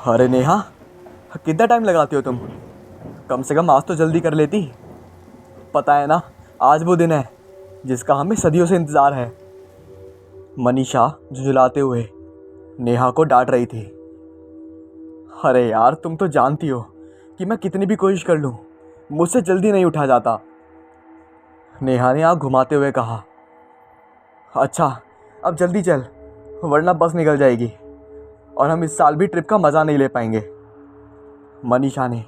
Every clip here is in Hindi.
अरे नेहा, कितना टाइम लगाती हो तुम? कम से कम आज तो जल्दी कर लेती। पता है ना, आज वो दिन है जिसका हमें सदियों से इंतज़ार है। मनीषा झुंझुलाते हुए नेहा को डांट रही थी। अरे यार, तुम तो जानती हो कि मैं कितनी भी कोशिश कर लूँ, मुझसे जल्दी नहीं उठा जाता। नेहा ने आँख घुमाते हुए कहा। अच्छा, अब जल्दी चल, वरना बस निकल जाएगी और हम इस साल भी ट्रिप का मज़ा नहीं ले पाएंगे। मनीषा ने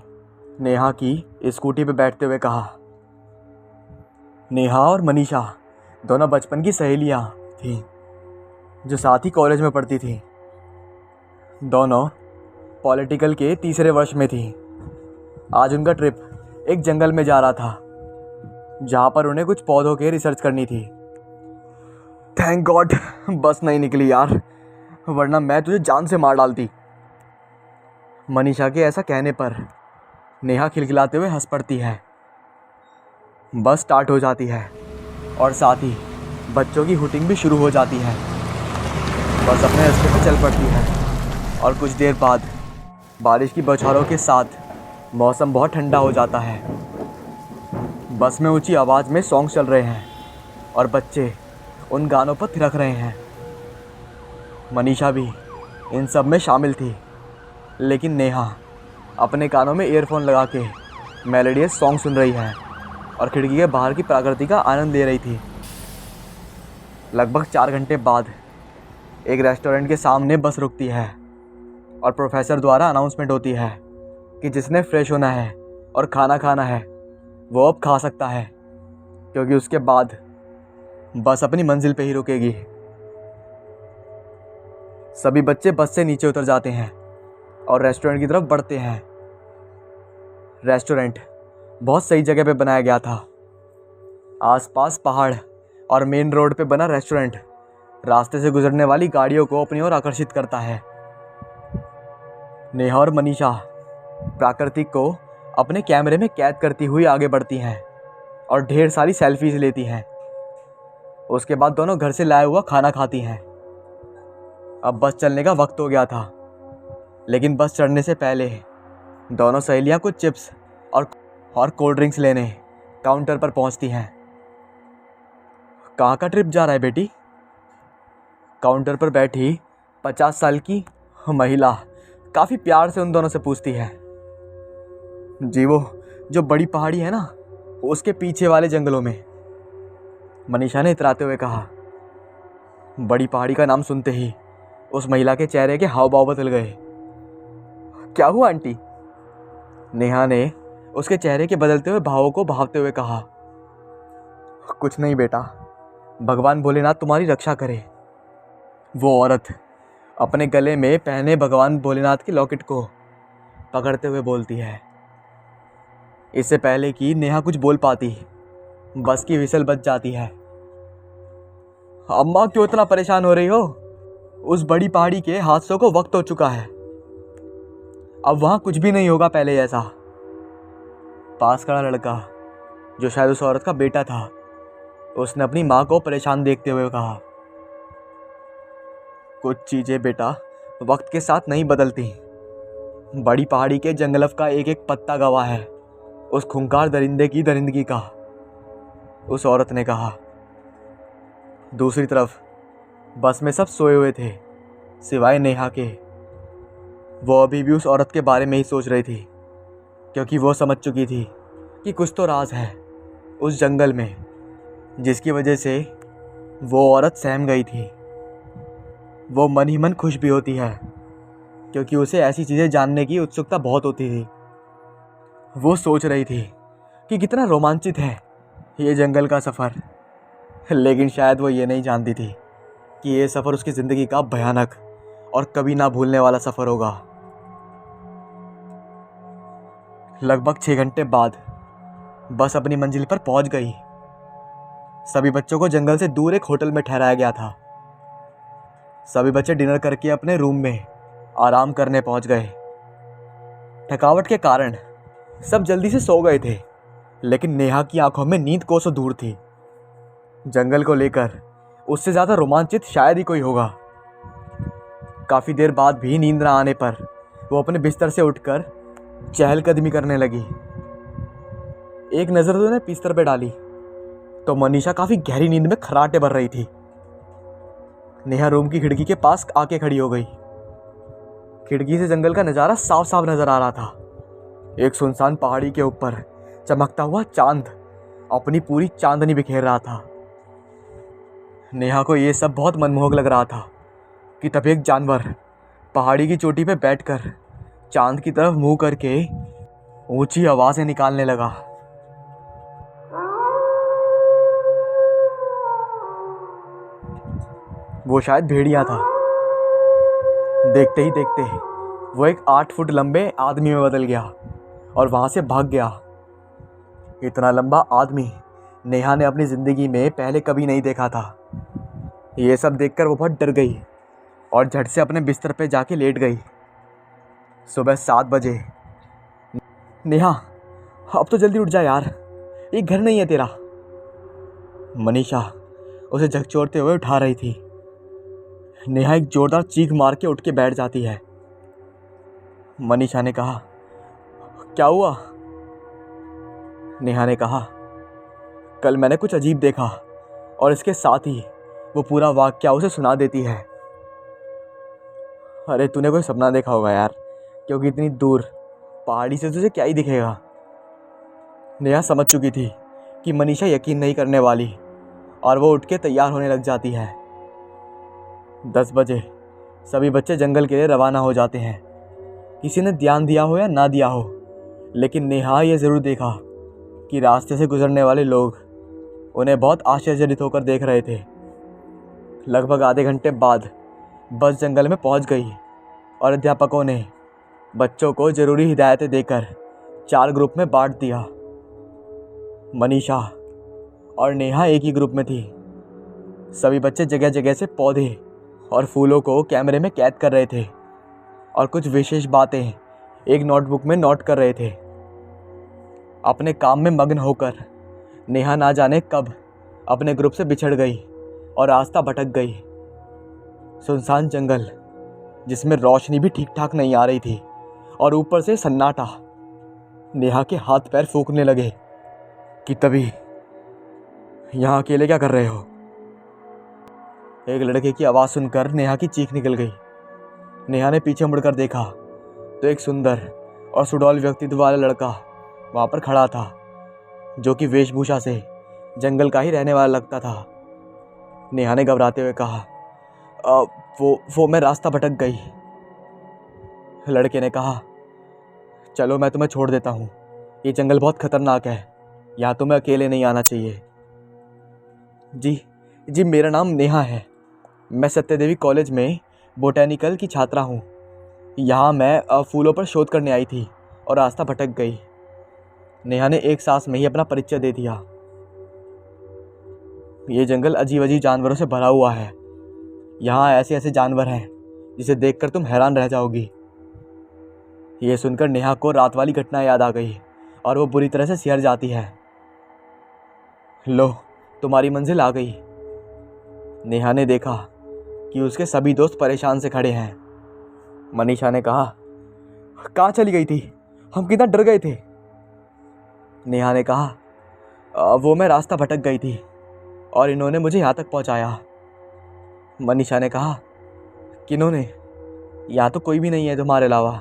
नेहा की स्कूटी पर बैठते हुए कहा। नेहा और मनीषा दोनों बचपन की सहेलियां थीं जो साथ ही कॉलेज में पढ़ती थीं। दोनों पॉलिटिकल के तीसरे वर्ष में थीं। आज उनका ट्रिप एक जंगल में जा रहा था जहाँ पर उन्हें कुछ पौधों के रिसर्च करनी थी। थैंक गॉड बस नहीं निकली यार, वरना मैं तुझे जान से मार डालती। मनीषा के ऐसा कहने पर नेहा खिलखिलाते हुए हंस पड़ती है। बस स्टार्ट हो जाती है और साथ ही बच्चों की हुटिंग भी शुरू हो जाती है। बस अपने रास्ते पर चल पड़ती है और कुछ देर बाद बारिश की बौछारों के साथ मौसम बहुत ठंडा हो जाता है। बस में ऊंची आवाज़ में सॉन्ग चल रहे हैं और बच्चे उन गानों पर थिरक रहे हैं। मनीषा भी इन सब में शामिल थी, लेकिन नेहा अपने कानों में ईयरफोन लगा के मेलोडियस सॉन्ग सुन रही है और खिड़की के बाहर की प्रकृति का आनंद ले रही थी। लगभग 4 घंटे बाद एक रेस्टोरेंट के सामने बस रुकती है और प्रोफेसर द्वारा अनाउंसमेंट होती है कि जिसने फ्रेश होना है और खाना खाना है वो अब खा सकता है, क्योंकि उसके बाद बस अपनी मंजिल पे ही रुकेगी। सभी बच्चे बस से नीचे उतर जाते हैं और रेस्टोरेंट की तरफ बढ़ते हैं। रेस्टोरेंट बहुत सही जगह पे बनाया गया था। आसपास पहाड़ और मेन रोड पे बना रेस्टोरेंट रास्ते से गुजरने वाली गाड़ियों को अपनी ओर आकर्षित करता है। नेहा और मनीषा प्राकृतिक को अपने कैमरे में कैद करती हुई आगे बढ़ती हैं और ढेर सारी सेल्फीज लेती हैं। उसके बाद दोनों घर से लाया हुआ खाना खाती हैं। अब बस चलने का वक्त हो गया था, लेकिन बस चढ़ने से पहले दोनों सहेलियां कुछ चिप्स और कोल्ड ड्रिंक्स लेने काउंटर पर पहुंचती हैं। कहाँ का ट्रिप जा रहा है बेटी? काउंटर पर बैठी 50 साल की महिला काफ़ी प्यार से उन दोनों से पूछती है। जी, वो जो बड़ी पहाड़ी है ना, उसके पीछे वाले जंगलों में, मनीषा ने इतराते हुए कहा। बड़ी पहाड़ी का नाम सुनते ही उस महिला के चेहरे के हाव भाव बदल गए। क्या हुआ आंटी? नेहा ने उसके चेहरे के बदलते हुए भावों को भावते हुए कहा। कुछ नहीं बेटा, भगवान भोलेनाथ तुम्हारी रक्षा करे। वो औरत अपने गले में पहने भगवान भोलेनाथ के लॉकेट को पकड़ते हुए बोलती है। इससे पहले कि नेहा कुछ बोल पाती, बस की विसल बज जाती है। अम्मा, क्यों इतना परेशान हो रही हो? उस बड़ी पहाड़ी के हादसों को वक्त हो चुका है। अब वहां कुछ भी नहीं होगा पहले जैसा। पास खड़ा लड़का, जो शायद उस औरत का बेटा था, उसने अपनी माँ को परेशान देखते हुए कहा। कुछ चीज़ें बेटा वक्त के साथ नहीं बदलती। बड़ी पहाड़ी के जंगलफ का एक एक पत्ता गवाह है उस खूंखार दरिंदे की दरिंदगी का, उस औरत ने कहा। दूसरी तरफ बस में सब सोए हुए थे सिवाय नेहा के। वो अभी भी उस औरत के बारे में ही सोच रही थी, क्योंकि वो समझ चुकी थी कि कुछ तो राज है उस जंगल में, जिसकी वजह से वो औरत सहम गई थी। वो मन ही मन खुश भी होती है, क्योंकि उसे ऐसी चीज़ें जानने की उत्सुकता बहुत होती थी। वो सोच रही थी कि कितना रोमांचित है ये जंगल का सफ़र, लेकिन शायद वो ये नहीं जानती थी कि ये सफ़र उसकी ज़िंदगी का भयानक और कभी ना भूलने वाला सफ़र होगा। लगभग 6 घंटे बाद बस अपनी मंजिल पर पहुंच गई। सभी बच्चों को जंगल से दूर एक होटल में ठहराया गया था। सभी बच्चे डिनर करके अपने रूम में आराम करने पहुंच गए। थकावट के कारण सब जल्दी से सो गए थे, लेकिन नेहा की आंखों में नींद कोसों दूर थी। जंगल को लेकर उससे ज़्यादा रोमांचित शायद ही कोई होगा। काफ़ी देर बाद भी नींद न आने पर वो अपने बिस्तर से उठकर चहलकदमी करने लगी। एक नज़र तो उसने बिस्तर पे डाली तो मनीषा काफ़ी गहरी नींद में खर्राटे भर रही थी। नेहा रूम की खिड़की के पास आके खड़ी हो गई। खिड़की से जंगल का नज़ारा साफ साफ नजर आ रहा था। एक सुनसान पहाड़ी के ऊपर चमकता हुआ चांद अपनी पूरी चांदनी बिखेर रहा था। नेहा को ये सब बहुत मनमोहक लग रहा था कि तभी एक जानवर पहाड़ी की चोटी पे बैठकर चांद की तरफ मुंह करके ऊंची आवाज़ें निकालने लगा। वो शायद भेड़िया था। देखते ही देखते वो एक 8 फुट लंबे आदमी में बदल गया और वहाँ से भाग गया। इतना लंबा आदमी नेहा ने अपनी ज़िंदगी में पहले कभी नहीं देखा था। ये सब देखकर वो बहुत डर गई और झट से अपने बिस्तर पे जाके लेट गई। सुबह 7 बजे। नेहा, अब तो जल्दी उठ जा यार, ये घर नहीं है तेरा। मनीषा उसे झकझोरते हुए उठा रही थी। नेहा एक जोरदार चीख मार के उठ के बैठ जाती है। मनीषा ने कहा, क्या हुआ? नेहा ने कहा, कल मैंने कुछ अजीब देखा, और इसके साथ ही वो पूरा वाकया उसे सुना देती है। अरे तूने कोई सपना देखा होगा यार, क्योंकि इतनी दूर पहाड़ी से तुझे क्या ही दिखेगा। नेहा समझ चुकी थी कि मनीषा यकीन नहीं करने वाली और वो उठ के तैयार होने लग जाती है। 10 बजे सभी बच्चे जंगल के लिए रवाना हो जाते हैं। किसी ने ध्यान दिया हो या ना दिया हो, लेकिन नेहा ये ज़रूर देखा कि रास्ते से गुजरने वाले लोग उन्हें बहुत आश्चर्यचकित होकर देख रहे थे। लगभग आधे घंटे बाद बस जंगल में पहुंच गई और अध्यापकों ने बच्चों को ज़रूरी हिदायतें देकर 4 ग्रुप में बांट दिया। मनीषा और नेहा एक ही ग्रुप में थी। सभी बच्चे जगह जगह से पौधे और फूलों को कैमरे में कैद कर रहे थे और कुछ विशेष बातें एक नोटबुक में नोट कर रहे थे। अपने काम में मग्न होकर नेहा ना जाने कब अपने ग्रुप से बिछड़ गई और रास्ता भटक गई। सुनसान जंगल जिसमें रोशनी भी ठीक ठाक नहीं आ रही थी और ऊपर से सन्नाटा। नेहा के हाथ पैर फूंकने लगे कि तभी, यहाँ अकेले क्या कर रहे हो? एक लड़के की आवाज़ सुनकर नेहा की चीख निकल गई। नेहा ने पीछे मुड़कर देखा तो एक सुंदर और सुडौल व्यक्तित्व वाला लड़का वहाँ पर खड़ा था, जो कि वेशभूषा से जंगल का ही रहने वाला लगता था। नेहा ने घबराते हुए कहा, वो मैं रास्ता भटक गई। लड़के ने कहा, चलो मैं तुम्हें छोड़ देता हूँ, ये जंगल बहुत खतरनाक है, यहाँ तुम्हें अकेले नहीं आना चाहिए। जी मेरा नाम नेहा है, मैं सत्यदेवी कॉलेज में बोटैनिकल की छात्रा हूँ। यहाँ मैं फूलों पर शोध करने आई थी और रास्ता भटक गई। नेहा ने एक सांस में ही अपना परिचय दे दिया। ये जंगल अजीब अजीब जानवरों से भरा हुआ है। यहाँ ऐसे ऐसे जानवर हैं जिसे देखकर तुम हैरान रह जाओगी। ये सुनकर नेहा को रात वाली घटना याद आ गई और वो बुरी तरह से सिहर जाती है। लो, तुम्हारी मंजिल आ गई। नेहा ने देखा कि उसके सभी दोस्त परेशान से खड़े हैं। मनीषा ने कहा, कहाँ चली गई थी? हम कितना डर गए थे। नेहा ने कहा, वो मैं रास्ता भटक गई थी और इन्होंने मुझे यहाँ तक पहुँचाया। मनीषा ने कहा, किन्होंने? यहाँ तो कोई भी नहीं है तुम्हारे अलावा।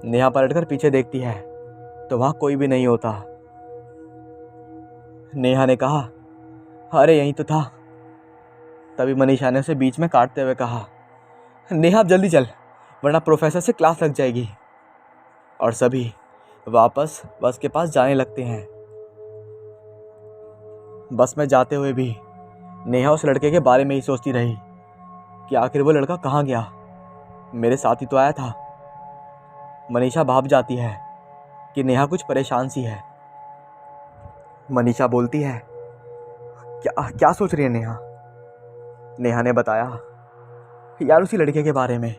नेहा पलटकर पीछे देखती है तो वहाँ कोई भी नहीं होता। नेहा ने कहा, अरे यहीं तो था। तभी मनीषा ने उसे बीच में काटते हुए कहा, नेहा अब जल्दी चल, वरना प्रोफेसर से क्लास लग जाएगी। और सभी वापस बस के पास जाने लगते हैं। बस में जाते हुए भी नेहा उस लड़के के बारे में ही सोचती रही कि आखिर वो लड़का कहाँ गया, मेरे साथ ही तो आया था। मनीषा भाप जाती है कि नेहा कुछ परेशान सी है। मनीषा बोलती है, क्या सोच रही है नेहा? नेहा ने बताया, यार उसी लड़के के बारे में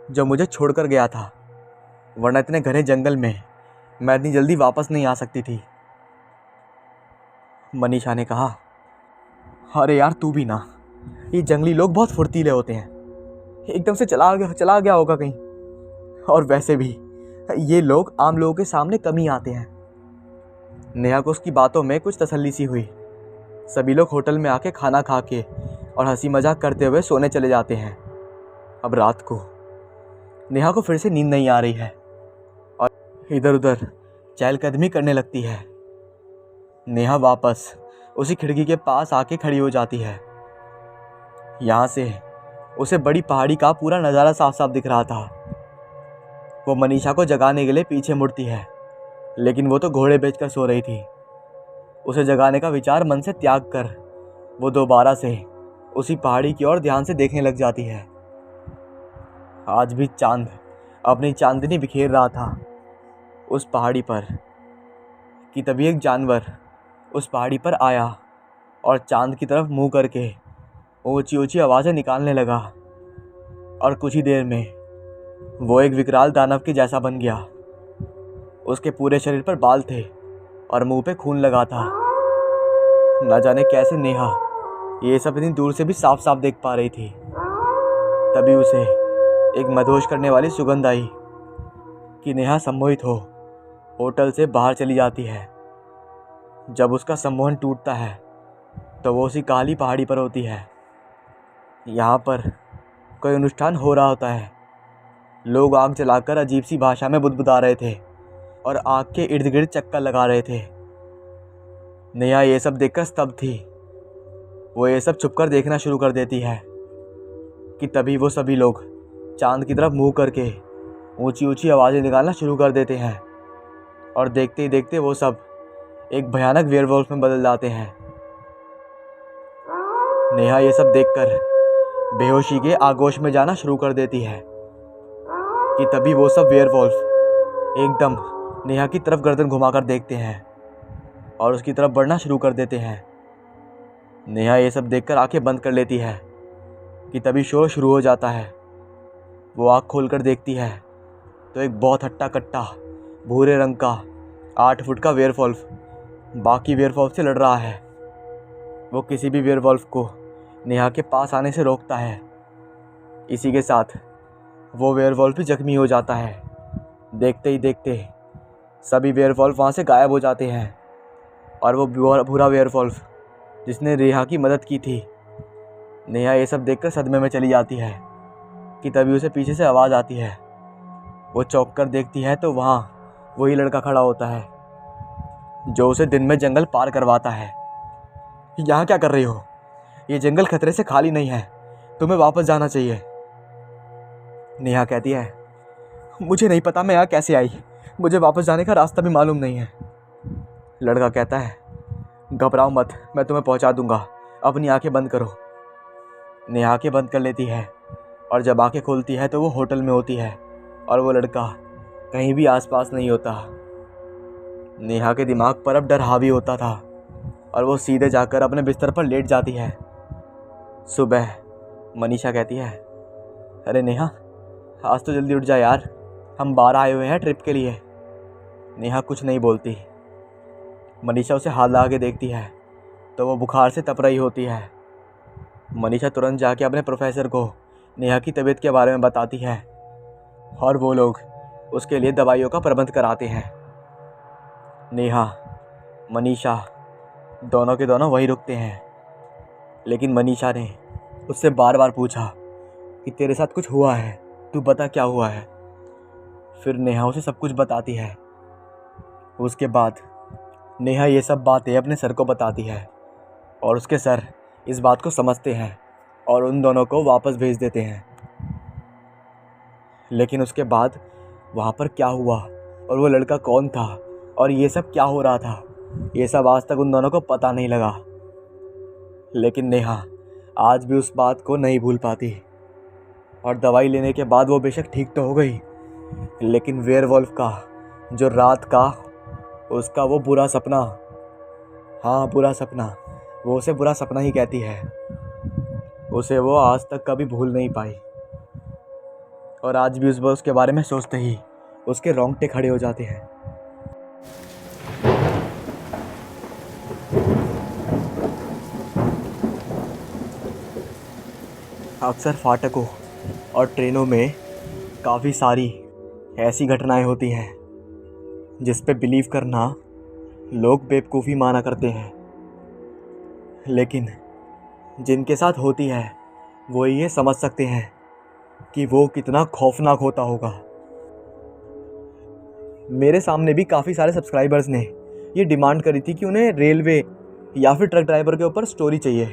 जो मुझे छोड़कर गया था, वरना इतने घने जंगल में मैं इतनी जल्दी वापस नहीं आ सकती थी। मनीषा ने कहा, अरे यार तू भी ना, ये जंगली लोग बहुत फुर्तीले होते हैं, एकदम से चला गया होगा कहीं। और वैसे भी ये लोग आम लोगों के सामने कम ही आते हैं। नेहा को उसकी बातों में कुछ तसल्ली सी हुई। सभी लोग होटल में आके खाना खा के और हंसी मजाक करते हुए सोने चले जाते हैं। अब रात को नेहा को फिर से नींद नहीं आ रही है और इधर उधर चहलकदमी करने लगती है। नेहा वापस उसी खिड़की के पास आके खड़ी हो जाती है। यहाँ से उसे बड़ी पहाड़ी का पूरा नज़ारा साफ साफ दिख रहा था। वो मनीषा को जगाने के लिए पीछे मुड़ती है, लेकिन वो तो घोड़े बेचकर सो रही थी। उसे जगाने का विचार मन से त्याग कर वो दोबारा से उसी पहाड़ी की ओर ध्यान से देखने लग जाती है। आज भी चांद अपनी चांदनी बिखेर रहा था उस पहाड़ी पर कि तभी एक जानवर उस पहाड़ी पर आया और चांद की तरफ मुंह करके ऊंची ऊंची आवाज़ें निकालने लगा। और कुछ ही देर में वो एक विकराल दानव के जैसा बन गया। उसके पूरे शरीर पर बाल थे और मुंह पे खून लगा था। न जाने कैसे नेहा ये सब इतनी दूर से भी साफ साफ देख पा रही थी। तभी उसे एक मदहोश करने वाली सुगंध आई कि नेहा सम्मोहित हो होटल से बाहर चली जाती है। जब उसका सम्मोहन टूटता है तो वो उसी काली पहाड़ी पर होती है। यहाँ पर कोई अनुष्ठान हो रहा होता है। लोग आग जलाकर अजीब सी भाषा में बुदबुदा रहे थे और आग के इर्द गिर्द चक्कर लगा रहे थे। नेहा ये सब देखकर स्तब्ध थी। वो ये सब छुपकर देखना शुरू कर देती है कि तभी वो सभी लोग चांद की तरफ मुंह करके ऊंची ऊंची आवाज़ें निकालना शुरू कर देते हैं और देखते ही देखते वो सब एक भयानक वेयरवुल्फ में बदल जाते हैं। नेहा ये सब देखकर बेहोशी के आगोश में जाना शुरू कर देती है कि तभी वो सब वेयरवुल्फ एकदम नेहा की तरफ गर्दन घुमाकर देखते हैं और उसकी तरफ बढ़ना शुरू कर देते हैं। नेहा ये सब देखकर आंखें बंद कर लेती है कि तभी शोर शुरू हो जाता है। वो आँख खोलकर देखती है तो एक बहुत हट्टा कट्टा भूरे रंग का 8 फुट का वेयरवुल्फ बाकी वेयरवुल्फ से लड़ रहा है। वो किसी भी वेयरवुल्फ को नेहा के पास आने से रोकता है। इसी के साथ वो वेयरवुल्फ भी जख्मी हो जाता है। देखते ही देखते सभी वेयरवुल्फ वहाँ से गायब हो जाते हैं और वो भूरा वेयरवुल्फ जिसने नेहा की मदद की थी, नेहा ये सब देखकर सदमे में चली जाती है कि तभी उसे पीछे से आवाज़ आती है। वो चौंक कर देखती है तो वहाँ वही लड़का खड़ा होता है जो उसे दिन में जंगल पार करवाता है। यहाँ क्या कर रही हो? ये जंगल खतरे से खाली नहीं है, तुम्हें वापस जाना चाहिए। नेहा कहती है, मुझे नहीं पता मैं यहाँ कैसे आई, मुझे वापस जाने का रास्ता भी मालूम नहीं है। लड़का कहता है, घबराओ मत, मैं तुम्हें पहुँचा दूंगा, अपनी आंखें बंद करो। नेहा आंखें बंद कर लेती है और जब आंखें खोलती है तो वो होटल में होती है और वो लड़का कहीं भी आसपास नहीं होता। नेहा के दिमाग पर अब डर हावी होता था और वो सीधे जाकर अपने बिस्तर पर लेट जाती है। सुबह मनीषा कहती है, अरे नेहा, आज तो जल्दी उठ जा यार, हम बाहर आए हुए हैं ट्रिप के लिए। नेहा कुछ नहीं बोलती। मनीषा उसे हाथ लगा के देखती है तो वो बुखार से तप रही होती है। मनीषा तुरंत जाके अपने प्रोफेसर को नेहा की तबीयत के बारे में बताती है और वो लोग उसके लिए दवाइयों का प्रबंध कराते हैं। नेहा, मनीषा दोनों के दोनों वहीं रुकते हैं, लेकिन मनीषा ने उससे बार बार पूछा कि तेरे साथ कुछ हुआ है, तू बता क्या हुआ है। फिर नेहा उसे सब कुछ बताती है। उसके बाद नेहा ये सब बातें अपने सर को बताती है और उसके सर इस बात को समझते हैं और उन दोनों को वापस भेज देते हैं। लेकिन उसके बाद वहाँ पर क्या हुआ और वो लड़का कौन था और ये सब क्या हो रहा था, ये सब आज तक उन दोनों को पता नहीं लगा। लेकिन नेहा आज भी उस बात को नहीं भूल पाती और दवाई लेने के बाद वो बेशक ठीक तो हो गई, लेकिन वेयरवुल्फ का जो रात का उसका वो बुरा सपना, हाँ बुरा सपना, वो उसे बुरा सपना ही कहती है। उसे वो आज तक कभी भूल नहीं पाई और आज भी उसके बारे में सोचते ही उसके रोंगटे खड़े हो जाते हैं। अक्सर फाटकों और ट्रेनों में काफ़ी सारी ऐसी घटनाएं होती हैं जिस पे बिलीव करना लोग बेवकूफ़ी माना करते हैं, लेकिन जिनके साथ होती है वो ये समझ सकते हैं कि वो कितना खौफनाक होता होगा। मेरे सामने भी काफ़ी सारे सब्सक्राइबर्स ने ये डिमांड करी थी कि उन्हें रेलवे या फिर ट्रक ड्राइवर के ऊपर स्टोरी चाहिए।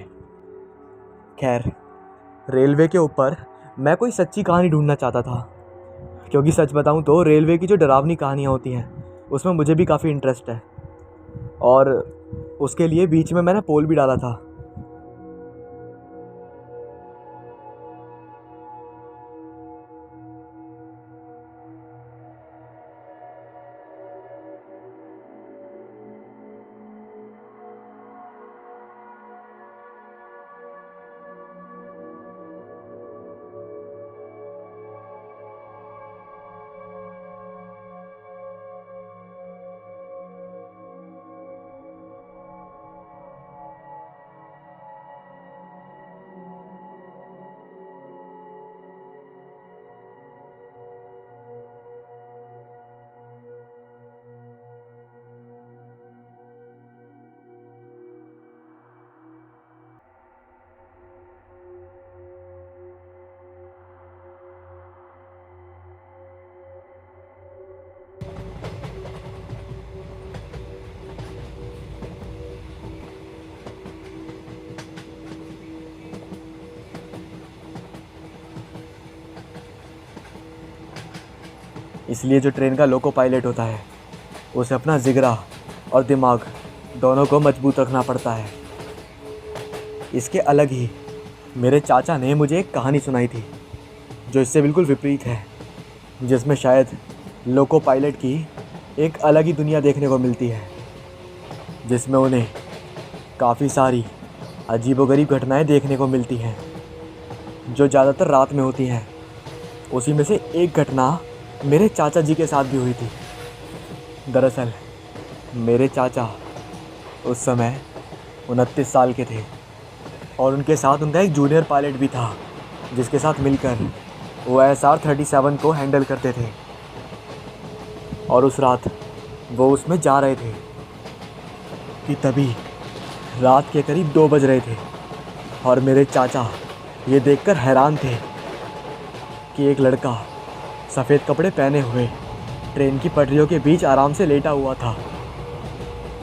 खैर, रेलवे के ऊपर मैं कोई सच्ची कहानी ढूंढना चाहता था, क्योंकि सच बताऊं तो रेलवे की जो डरावनी कहानियाँ होती हैं उसमें मुझे भी काफ़ी इंटरेस्ट है, और उसके लिए बीच में मैंने पोल भी डाला था। इसलिए जो ट्रेन का लोको पायलट होता है उसे अपना जिगरा और दिमाग दोनों को मजबूत रखना पड़ता है। इसके अलग ही मेरे चाचा ने मुझे एक कहानी सुनाई थी जो इससे बिल्कुल विपरीत है, जिसमें शायद लोको पायलट की एक अलग ही दुनिया देखने को मिलती है, जिसमें उन्हें काफ़ी सारी अजीबोगरीब घटनाएं देखने को मिलती हैं जो ज़्यादातर रात में होती हैं। उसी में से एक घटना मेरे चाचा जी के साथ भी हुई थी। दरअसल मेरे चाचा उस समय 29 साल के थे और उनके साथ उनका एक जूनियर पायलट भी था, जिसके साथ मिलकर वो SR-37 को हैंडल करते थे। और उस रात वो उसमें जा रहे थे कि तभी रात के करीब 2 बज रहे थे और मेरे चाचा ये देखकर हैरान थे कि एक लड़का सफ़ेद कपड़े पहने हुए ट्रेन की पटरियों के बीच आराम से लेटा हुआ था।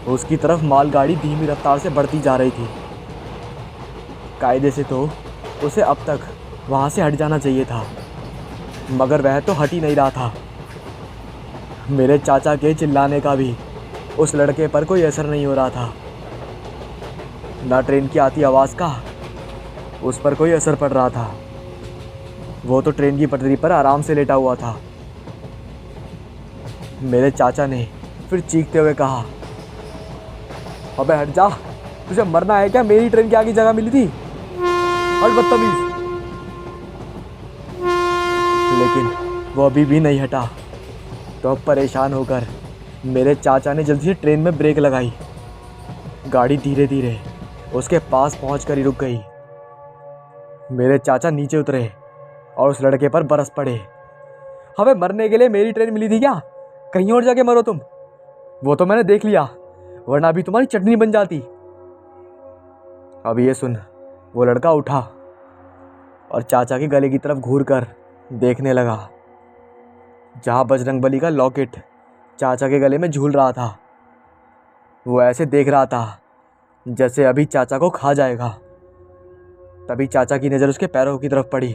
उसकी तरफ मालगाड़ी धीमी रफ्तार से बढ़ती जा रही थी। कायदे से तो उसे अब तक वहाँ से हट जाना चाहिए था, मगर वह तो हट ही नहीं रहा था। मेरे चाचा के चिल्लाने का भी उस लड़के पर कोई असर नहीं हो रहा था। ना ट्रेन की आती आवाज़ का उस पर कोई असर पड़ रहा था। वो तो ट्रेन की पटरी पर आराम से लेटा हुआ था। मेरे चाचा ने फिर चीखते हुए कहा, अबे हट जा, तुझे मरना है क्या? मेरी ट्रेन के आगे जगह मिली थी, हट बदतमीज। लेकिन वो अभी भी नहीं हटा। तो अब परेशान होकर मेरे चाचा ने जल्दी से ट्रेन में ब्रेक लगाई। गाड़ी धीरे धीरे उसके पास पहुंचकर ही रुक गई। मेरे चाचा नीचे उतरे और उस लड़के पर बरस पड़े। हमें मरने के लिए मेरी ट्रेन मिली थी क्या? कहीं और जाके मरो तुम। वो तो मैंने देख लिया, वरना अभी तुम्हारी चटनी बन जाती। अब ये सुन, वो लड़का उठा और चाचा के गले की तरफ घूरकर देखने लगा, जहाँ बजरंगबली का लॉकेट चाचा के गले में झूल रहा था। वो ऐसे देख रहा था जैसे अभी चाचा को खा जाएगा। तभी चाचा की नज़र उसके पैरों की तरफ पड़ी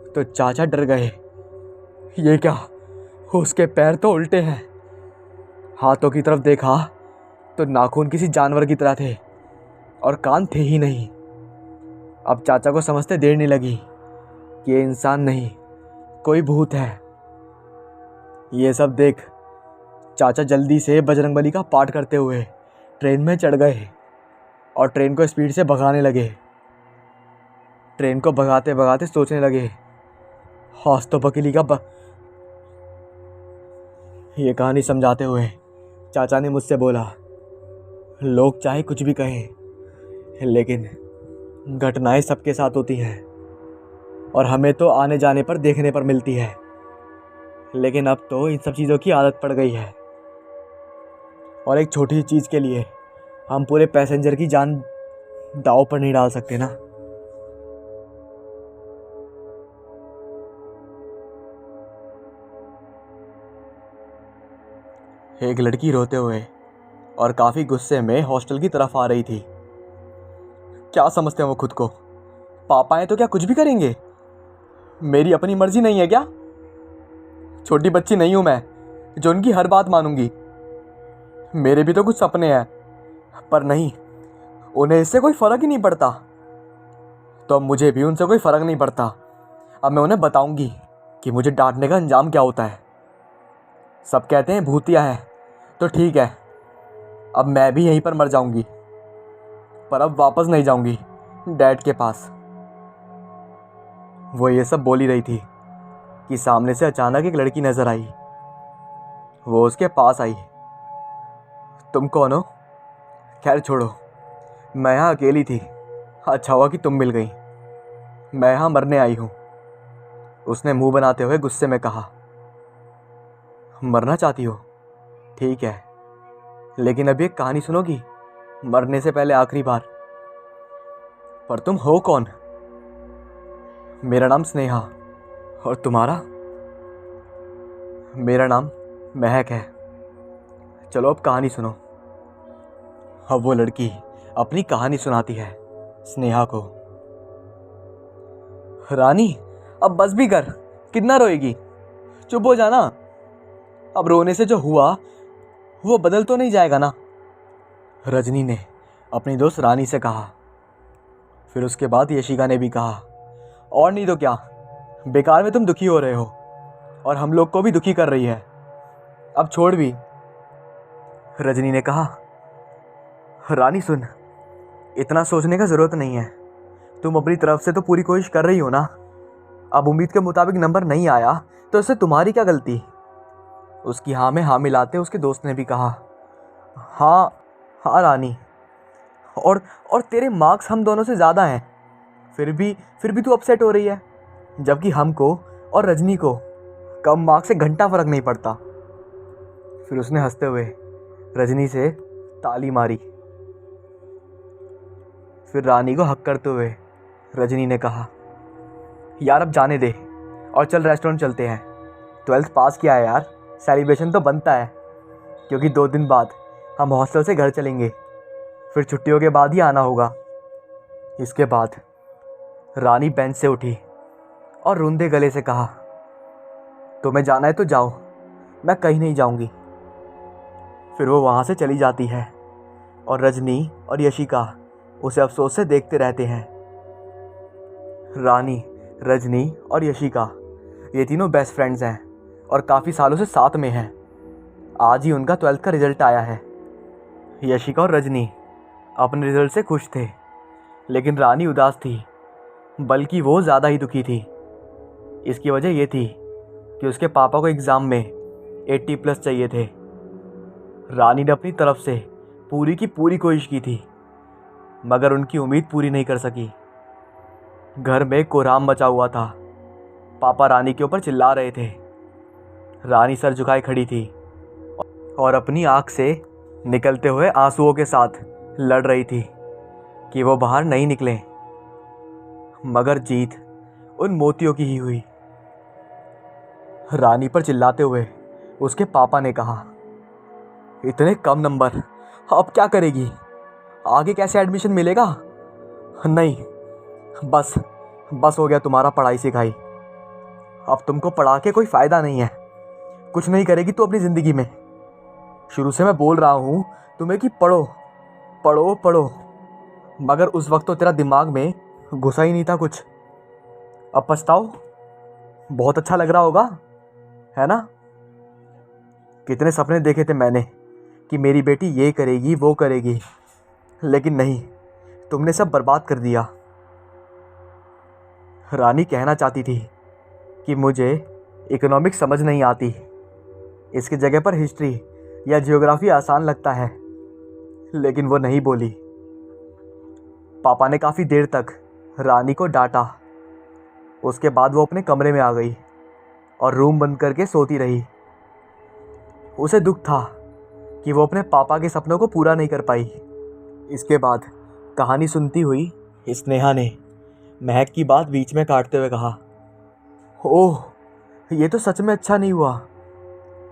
तो चाचा डर गए। ये क्या? उसके पैर तो उल्टे हैं। हाथों की तरफ देखा तो नाखून किसी जानवर की तरह थे और कान थे ही नहीं। अब चाचा को समझते देर नहीं लगी कि ये इंसान नहीं, कोई भूत है। ये सब देख चाचा जल्दी से बजरंगबली का पाठ करते हुए ट्रेन में चढ़ गए और ट्रेन को स्पीड से भगाने लगे। ट्रेन को भगाते भगाते सोचने लगे, हौस तो बकीली का ये कहानी समझाते हुए चाचा ने मुझसे बोला, लोग चाहे कुछ भी कहें, लेकिन घटनाएं सबके साथ होती हैं और हमें तो आने जाने पर देखने पर मिलती है। लेकिन अब तो इन सब चीज़ों की आदत पड़ गई है, और एक छोटी सी चीज़ के लिए हम पूरे पैसेंजर की जान दांव पर नहीं डाल सकते ना। एक लड़की रोते हुए और काफ़ी गुस्से में हॉस्टल की तरफ आ रही थी। क्या समझते हैं वो खुद को? पापा हैं तो क्या कुछ भी करेंगे? मेरी अपनी मर्जी नहीं है क्या? छोटी बच्ची नहीं हूं मैं जो उनकी हर बात मानूंगी। मेरे भी तो कुछ सपने हैं, पर नहीं, उन्हें इससे कोई फ़र्क ही नहीं पड़ता। तो अब मुझे भी उनसे कोई फ़र्क नहीं पड़ता। अब मैं उन्हें बताऊंगी कि मुझे डांटने का अंजाम क्या होता है। सब कहते हैं भूतिया है, तो ठीक है, अब मैं भी यहीं पर मर जाऊंगी, पर अब वापस नहीं जाऊंगी डैड के पास। वो ये सब बोल ही रही थी कि सामने से अचानक एक लड़की नजर आई। वो उसके पास आई। तुम कौन हो? खैर छोड़ो, मैं यहाँ अकेली थी, अच्छा हुआ कि तुम मिल गई। मैं यहाँ मरने आई हूँ, उसने मुंह बनाते हुए गुस्से में कहा। मरना चाहती हो? ठीक है, लेकिन अभी एक कहानी सुनोगी, मरने से पहले आखिरी बार। पर तुम हो कौन? मेरा नाम स्नेहा। और तुम्हारा? मेरा नाम महक है। चलो अब कहानी सुनो। अब वो लड़की अपनी कहानी सुनाती है स्नेहा को। रानी, अब बस भी कर, कितना रोएगी? चुप हो जाना। अब रोने से जो हुआ वो बदल तो नहीं जाएगा ना? रजनी ने अपनी दोस्त रानी से कहा। फिर उसके बाद यशिका ने भी कहा, और नहीं तो क्या, बेकार में तुम दुखी हो रहे हो और हम लोग को भी दुखी कर रही है, अब छोड़ भी। रजनी ने कहा, रानी सुन, इतना सोचने का ज़रूरत नहीं है। तुम अपनी तरफ से तो पूरी कोशिश कर रही हो ना। अब उम्मीद के मुताबिक नंबर नहीं आया तो इससे तुम्हारी क्या गलती? उसकी हाँ में हाँ मिलाते उसके दोस्त ने भी कहा, हाँ हाँ रानी, और तेरे मार्क्स हम दोनों से ज़्यादा हैं, फिर भी तू अपसेट हो रही है, जबकि हमको और रजनी को कम मार्क्स से घंटा फ़र्क नहीं पड़ता। फिर उसने हंसते हुए रजनी से ताली मारी। फिर रानी को हक करते हुए रजनी ने कहा, यार अब जाने दे और चल रेस्टोरेंट चलते हैं। 12th पास किया है यार, सेलिब्रेशन तो बनता है, क्योंकि 2 दिन बाद हम हॉस्टल से घर चलेंगे, फिर छुट्टियों के बाद ही आना होगा। इसके बाद रानी बेंच से उठी और रुंधे गले से कहा, तुम्हें जाना है तो जाओ, मैं कहीं नहीं जाऊंगी। फिर वो वहाँ से चली जाती है और रजनी और यशिका उसे अफसोस से देखते रहते हैं। रानी, रजनी और यशिका ये तीनों बेस्ट फ्रेंड्स हैं और काफ़ी सालों से साथ में हैं। आज ही उनका 12th का रिज़ल्ट आया है। यशिका और रजनी अपने रिज़ल्ट से खुश थे, लेकिन रानी उदास थी, बल्कि वो ज़्यादा ही दुखी थी। इसकी वजह ये थी कि उसके पापा को एग्ज़ाम में 80+ चाहिए थे। रानी ने अपनी तरफ से पूरी की पूरी कोशिश की थी, मगर उनकी उम्मीद पूरी नहीं कर सकी। घर में कोहराम मचा हुआ था। पापा रानी के ऊपर चिल्ला रहे थे। रानी सर झुकाए खड़ी थी और अपनी आँख से निकलते हुए आंसुओं के साथ लड़ रही थी कि वो बाहर नहीं निकले। मगर जीत उन मोतियों की ही हुई। रानी पर चिल्लाते हुए उसके पापा ने कहा, इतने कम नंबर, अब क्या करेगी? आगे कैसे एडमिशन मिलेगा? नहीं, बस बस हो गया तुम्हारा पढ़ाई सिखाई। अब तुमको पढ़ा के कोई फ़ायदा नहीं है, कुछ नहीं करेगी तू अपनी ज़िंदगी में। शुरू से मैं बोल रहा हूँ तुम्हें कि पढ़ो पढ़ो पढ़ो, मगर उस वक्त तो तेरा दिमाग में घुसा ही नहीं था कुछ। अब पछताओ? बहुत अच्छा लग रहा होगा, है ना? कितने सपने देखे थे मैंने कि मेरी बेटी ये करेगी वो करेगी, लेकिन नहीं, तुमने सब बर्बाद कर दिया। रानी कहना चाहती थी कि मुझे इकोनॉमिक्स समझ नहीं आती, इसकी जगह पर हिस्ट्री या जियोग्राफी आसान लगता है, लेकिन वो नहीं बोली। पापा ने काफ़ी देर तक रानी को डांटा। उसके बाद वो अपने कमरे में आ गई और रूम बंद करके सोती रही। उसे दुख था कि वो अपने पापा के सपनों को पूरा नहीं कर पाई। इसके बाद कहानी सुनती हुई स्नेहा ने महक की बात बीच में काटते हुए कहा, ओह, ये तो सच में अच्छा नहीं हुआ।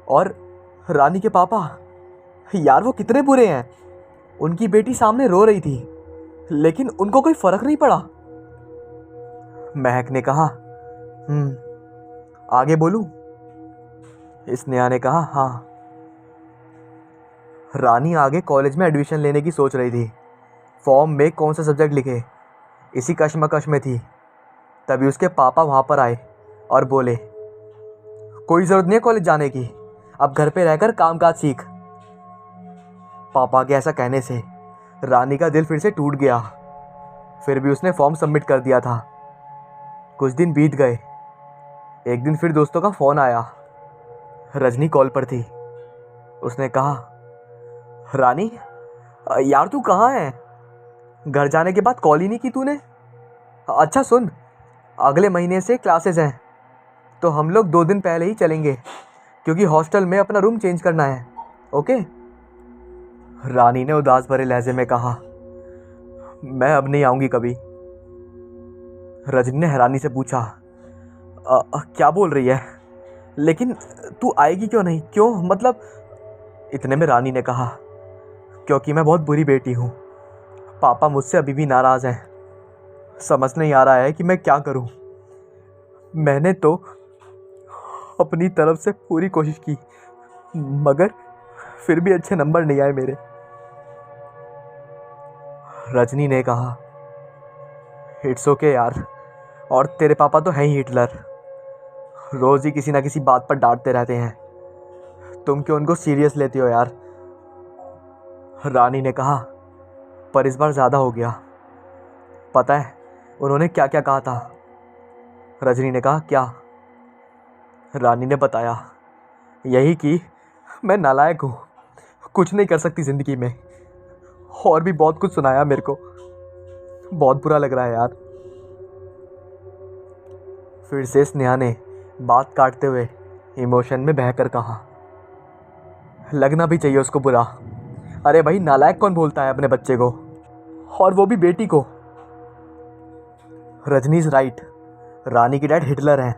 और रानी के पापा, यार वो कितने बुरे हैं। उनकी बेटी सामने रो रही थी लेकिन उनको कोई फर्क नहीं पड़ा। महक ने कहा, आगे बोलूं? स्नेहा ने कहा, हाँ। रानी आगे कॉलेज में एडमिशन लेने की सोच रही थी। फॉर्म में कौन सा सब्जेक्ट लिखे, इसी कश्मकश में थी। तभी उसके पापा वहाँ पर आए और बोले, कोई ज़रूरत नहीं है कॉलेज जाने की, अब घर पे रहकर कामकाज सीख। पापा के ऐसा कहने से रानी का दिल फिर से टूट गया। फिर भी उसने फॉर्म सबमिट कर दिया था। कुछ दिन बीत गए। एक दिन फिर दोस्तों का फ़ोन आया। रजनी कॉल पर थी। उसने कहा, रानी यार तू कहाँ है? घर जाने के बाद कॉल ही नहीं की तूने। अच्छा सुन, अगले महीने से क्लासेस हैं तो हम लोग 2 दिन पहले ही चलेंगे क्योंकि हॉस्टल में अपना रूम चेंज करना है, ओके? रानी ने उदास भरे लहजे में कहा, मैं अब नहीं आऊँगी कभी। रजनी ने हैरानी से पूछा, क्या बोल रही है? लेकिन तू आएगी क्यों नहीं? क्यों मतलब? इतने में रानी ने कहा, क्योंकि मैं बहुत बुरी बेटी हूँ। पापा मुझसे अभी भी नाराज़ हैं। समझ नहीं आ रहा है कि मैं क्या करूँ। मैंने तो अपनी तरफ से पूरी कोशिश की मगर फिर भी अच्छे नंबर नहीं आए मेरे। रजनी ने कहा, इट्स ओके यार, और तेरे पापा तो हैं ही हिटलर, रोज़ ही किसी ना किसी बात पर डांटते रहते हैं। तुम क्यों उनको सीरियस लेती हो यार? रानी ने कहा, पर इस बार ज़्यादा हो गया। पता है उन्होंने क्या क्या कहा था? रजनी ने कहा, क्या? रानी ने बताया, यही कि मैं नालायक हूँ, कुछ नहीं कर सकती ज़िंदगी में। और भी बहुत कुछ सुनाया मेरे को। बहुत बुरा लग रहा है यार। फिर से स्नेहा ने बात काटते हुए इमोशन में बहकर कहा, लगना भी चाहिए उसको बुरा। अरे भाई, नालायक कौन बोलता है अपने बच्चे को, और वो भी बेटी को? रजनी इज राइट, रानी के डैड हिटलर हैं।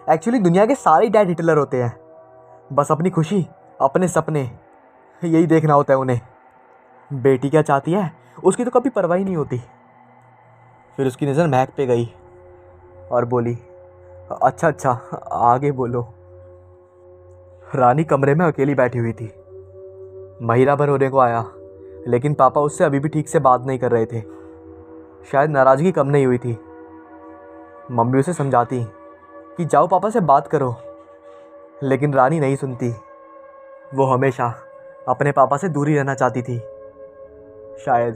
एक्चुअली दुनिया के सारे डैड हिटलर होते हैं। बस अपनी खुशी, अपने सपने, यही देखना होता है उन्हें। बेटी क्या चाहती है उसकी तो कभी परवाह ही नहीं होती। फिर उसकी नज़र महक पे गई और बोली, अच्छा अच्छा, आगे बोलो। रानी कमरे में अकेली बैठी हुई थी। महीना भर होने को आया लेकिन पापा उससे अभी भी ठीक से बात नहीं कर रहे थे। शायद नाराज़गी कम नहीं हुई थी। मम्मी उसे समझाती कि जाओ पापा से बात करो, लेकिन रानी नहीं सुनती। वो हमेशा अपने पापा से दूरी रहना चाहती थी। शायद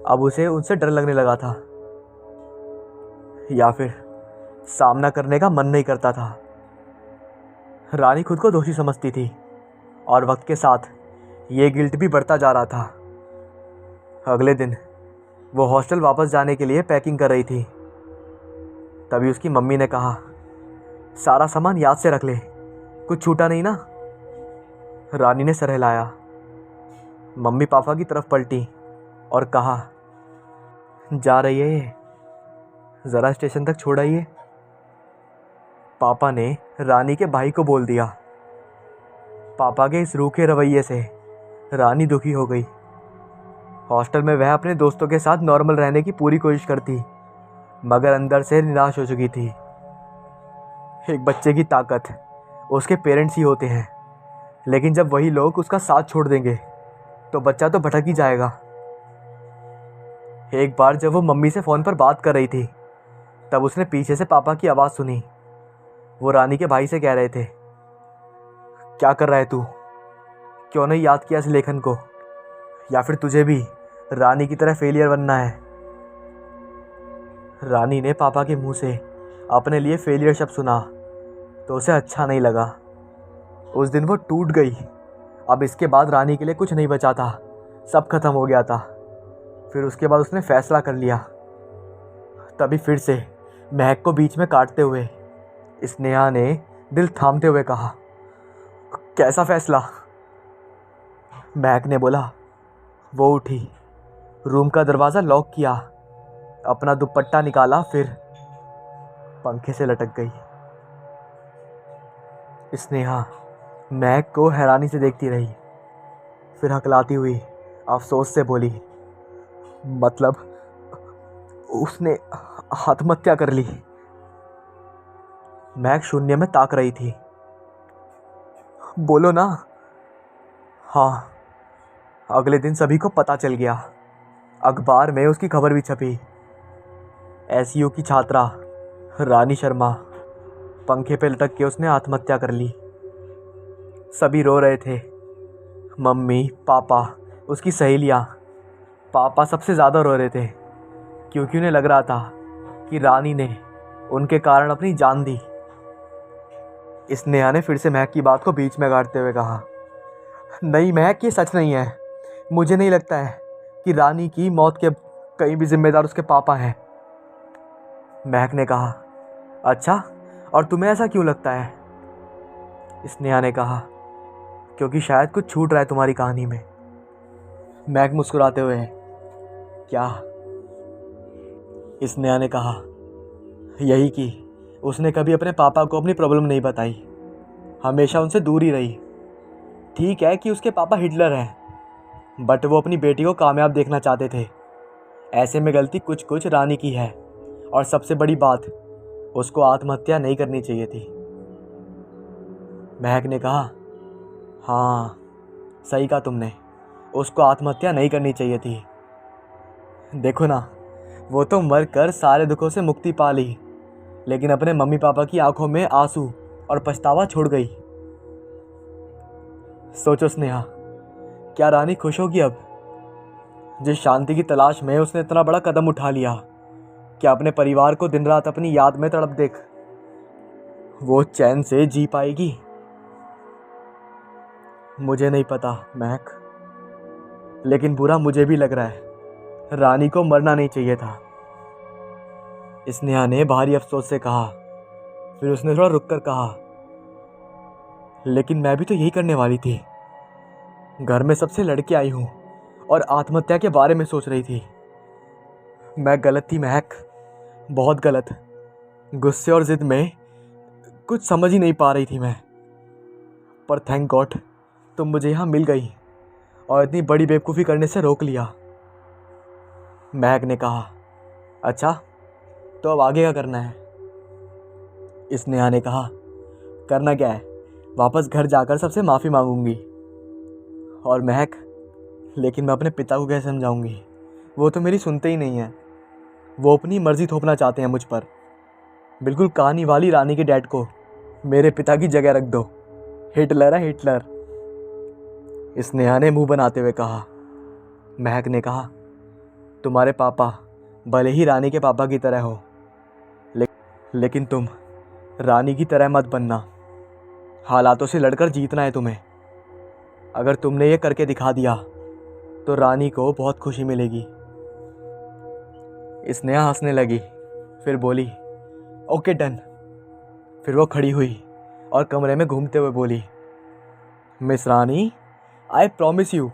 अब उसे उनसे डर लगने लगा था, या फिर सामना करने का मन नहीं करता था। रानी खुद को दोषी समझती थी और वक्त के साथ ये गिल्ट भी बढ़ता जा रहा था। अगले दिन वो हॉस्टल वापस जाने के लिए पैकिंग कर रही थी। तभी उसकी मम्मी ने कहा, सारा सामान याद से रख ले, कुछ छूटा नहीं ना? रानी ने सर हिलाया। मम्मी पापा की तरफ पलटी और कहा, जा रही है ये, ज़रा स्टेशन तक छोड़ आइए। पापा ने रानी के भाई को बोल दिया। पापा के इस रूखे रवैये से रानी दुखी हो गई। हॉस्टल में वह अपने दोस्तों के साथ नॉर्मल रहने की पूरी कोशिश करती मगर अंदर से निराश हो चुकी थी। एक बच्चे की ताकत उसके पेरेंट्स ही होते हैं, लेकिन जब वही लोग उसका साथ छोड़ देंगे तो बच्चा तो भटक ही जाएगा। एक बार जब वो मम्मी से फ़ोन पर बात कर रही थी तब उसने पीछे से पापा की आवाज़ सुनी। वो रानी के भाई से कह रहे थे, क्या कर रहा है तू? क्यों नहीं याद किया इस लेखन को? या फिर तुझे भी रानी की तरह फेलियर बनना है? रानी ने पापा के मुंह से अपने लिए फेलियर शब्द सुना तो उसे अच्छा नहीं लगा। उस दिन वो टूट गई। अब इसके बाद रानी के लिए कुछ नहीं बचा था, सब खत्म हो गया था। फिर उसके बाद उसने फैसला कर लिया। तभी फिर से महक को बीच में काटते हुए स्नेहा ने दिल थामते हुए कहा, कैसा फैसला? महक ने बोला। वो उठी, रूम का दरवाज़ा लॉक किया, अपना दुपट्टा निकाला, फिर पंखे से लटक गई। स्नेहा महक को हैरानी से देखती रही, फिर हकलाती हुई अफसोस से बोली, मतलब उसने आत्महत्या कर ली? महक शून्य में ताक रही थी। बोलो ना। हाँ, अगले दिन सभी को पता चल गया। अखबार में उसकी खबर भी छपी। एसयू की छात्रा रानी शर्मा, पंखे पे लटक के उसने आत्महत्या कर ली। सभी रो रहे थे, मम्मी, पापा, उसकी सहेलियाँ। पापा सबसे ज़्यादा रो रहे थे, क्योंकि उन्हें लग रहा था कि रानी ने उनके कारण अपनी जान दी। स्नेहा ने फिर से महक की बात को बीच में काटते हुए कहा, नहीं महक, ये सच नहीं है। मुझे नहीं लगता है कि रानी की मौत के कहीं भी जिम्मेदार उसके पापा हैं। महक ने कहा, अच्छा, और तुम्हें ऐसा क्यों लगता है? स्नेहा ने कहा, क्योंकि शायद कुछ छूट रहा है तुम्हारी कहानी में। महक मुस्कुराते हुए, क्या? स्नेहा ने कहा, यही कि उसने कभी अपने पापा को अपनी प्रॉब्लम नहीं बताई, हमेशा उनसे दूर ही रही। ठीक है कि उसके पापा हिटलर हैं, बट वो अपनी बेटी को कामयाब देखना चाहते थे। ऐसे में गलती कुछ कुछ रानी की है, और सबसे बड़ी बात, उसको आत्महत्या नहीं करनी चाहिए थी। महक ने कहा, हाँ सही कहा तुमने, उसको आत्महत्या नहीं करनी चाहिए थी। देखो ना, वो तो मर कर सारे दुखों से मुक्ति पा ली, लेकिन अपने मम्मी पापा की आंखों में आंसू और पछतावा छोड़ गई। सोचो स्नेहा, क्या रानी खुश होगी अब? जिस शांति की तलाश में उसने इतना बड़ा कदम उठा लिया, क्या अपने परिवार को दिन रात अपनी याद में तड़प देख वो चैन से जी पाएगी? मुझे नहीं पता महक, लेकिन बुरा मुझे भी लग रहा है। रानी को मरना नहीं चाहिए था। स्नेहा ने भारी अफसोस से कहा। फिर उसने थोड़ा रुक कर कहा, लेकिन मैं भी तो यही करने वाली थी। घर में सबसे लड़के आई हूँ और आत्महत्या के बारे में सोच रही थी। मैं गलत थी महक, बहुत गलत। गुस्से और जिद में कुछ समझ ही नहीं पा रही थी मैं। पर थैंक गॉड तुम मुझे यहाँ मिल गई और इतनी बड़ी बेवकूफ़ी करने से रोक लिया। महक ने कहा, अच्छा, तो अब आगे क्या करना है? स्नेहा ने कहा, करना क्या है, वापस घर जाकर सबसे माफ़ी मांगूंगी। और महक, लेकिन मैं अपने पिता को कैसे समझाऊंगी? वो तो मेरी सुनते ही नहीं हैं। वो अपनी मर्ज़ी थोपना चाहते हैं मुझ पर। बिल्कुल कहानी वाली रानी के डैड को मेरे पिता की जगह रख दो। हिटलर है, हिटलर। स्नेहा ने मुंह बनाते हुए कहा। महक ने कहा, तुम्हारे पापा भले ही रानी के पापा की तरह हो, लेकिन तुम रानी की तरह मत बनना। हालातों से लड़कर जीतना है तुम्हें। अगर तुमने ये करके दिखा दिया तो रानी को बहुत खुशी मिलेगी। स्नेहा हंसने लगी, फिर बोली, ओके डन। फिर वो खड़ी हुई और कमरे में घूमते हुए बोली, miss Rani, I promise you,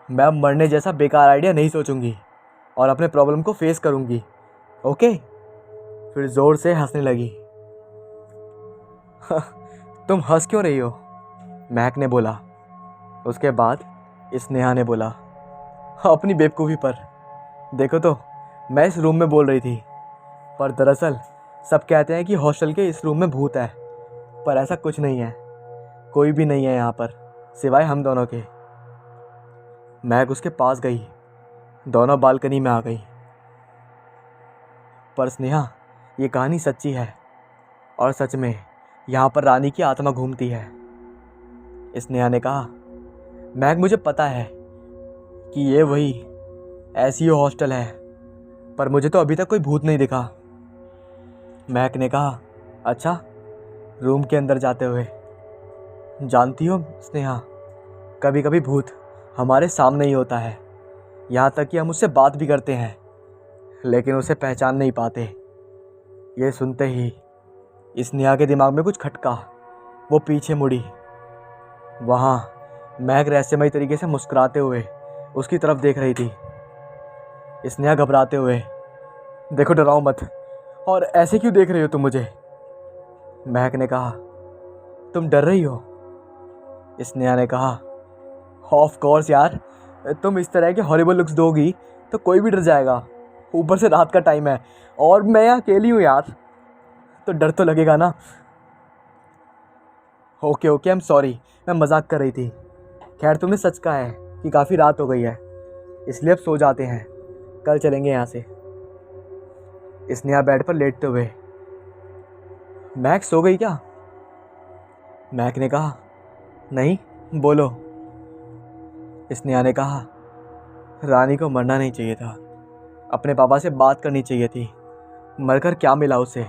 मैं अब मरने जैसा बेकार आइडिया नहीं सोचूंगी और अपने प्रॉब्लम को फेस करूंगी, ओके? फिर ज़ोर से हंसने लगी। तुम हंस क्यों रही हो? महक ने बोला। उसके बाद स्नेहा ने बोला, अपनी बेवकूफ़ी पर। देखो तो, मैं इस रूम में बोल रही थी, पर दरअसल सब कहते हैं कि हॉस्टल के इस रूम में भूत है, पर ऐसा कुछ नहीं है। कोई भी नहीं है यहाँ पर सिवाय हम दोनों के। महक उसके पास गई, दोनों बालकनी में आ गई। पर स्नेहा, ये कहानी सच्ची है और सच में यहाँ पर रानी की आत्मा घूमती है। स्नेहा ने कहा, महक, मुझे पता है कि ये वही एसयू हॉस्टल है, पर मुझे तो अभी तक कोई भूत नहीं दिखा। महक ने कहा, अच्छा? रूम के अंदर जाते हुए, जानती हो स्नेहा, कभी कभी भूत हमारे सामने ही होता है, यहाँ तक कि हम उससे बात भी करते हैं, लेकिन उसे पहचान नहीं पाते। ये सुनते ही स्नेहा के दिमाग में कुछ खटका वो पीछे मुड़ी। वहाँ महक रहस्यमयी तरीके से मुस्कुराते हुए उसकी तरफ देख रही थी। स्नेहा घबराते हुए, देखो डराओ मत, और ऐसे क्यों देख रही हो तुम मुझे? महक ने कहा, तुम डर रही हो? स्नेहा ने कहा, ऑफ कोर्स यार, तुम इस तरह के हॉरिबल लुक्स दोगी तो कोई भी डर जाएगा। ऊपर से रात का टाइम है और मैं यहाँ अकेली हूँ यार, तो डर तो लगेगा ना। Okay okay, I am sorry, मैं मजाक कर रही थी। खैर तुमने सच कहा है कि काफ़ी रात हो गई है, इसलिए अब सो जाते हैं, कल चलेंगे यहाँ से। स्नेहा बेड पर लेटते हुए, महक सो गई क्या? महक ने कहा, नहीं, बोलो। स्नेहा ने कहा, रानी को मरना नहीं चाहिए था, अपने पापा से बात करनी चाहिए थी, मरकर क्या मिला उसे?